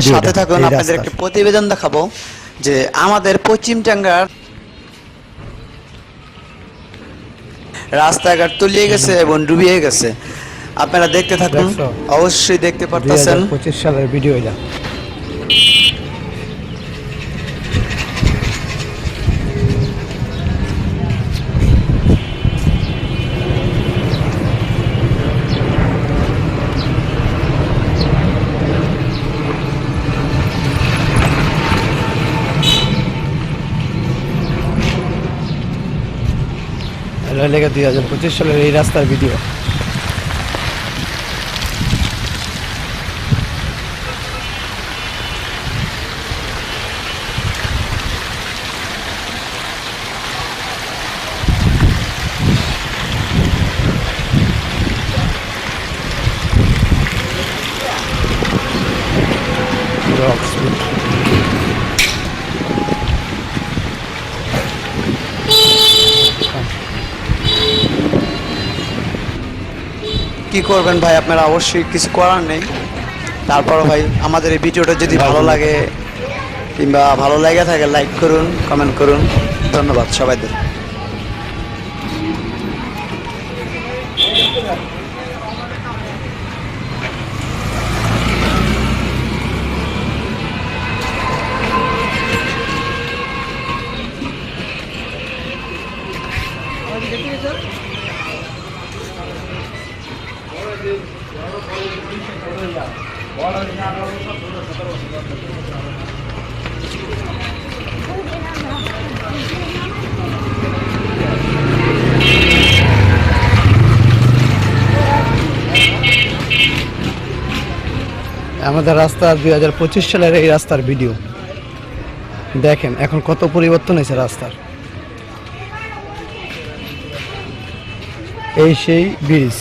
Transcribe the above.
আমাদের ভিডিওটা, সাথে থাকুন, এই আপনাদের রাস্তার। একটা প্রতিবেদন দেখাবো যে আমাদের পশ্চিম টাঙ্গার রাস্তাঘাট তলিয়ে গেছে এবং ডুবিয়ে গেছে। আপনারা দেখতে থাকুন, দেখছো অবশ্যই দেখতে পারতেছেন। 2025 সালের ভিডিও এটা। এটা লেগে 2025 সালের এই রাস্তার ভিডিও। কি করবেন ভাই, আপনারা অবশ্যই কিছু করার নেই। তারপর ভাই আমাদের এই ভিডিওটা যদি ভালো লাগে কিংবা ভালো লেগে থাকে, লাইক করুন, কমেন্ট করুন। ধন্যবাদ সবাইদের। আমাদের রাস্তা 2025 সালের এই রাস্তার ভিডিও দেখেন, এখন কত পরিবর্তন হয়েছে রাস্তার। এই সেই ব্রিজ।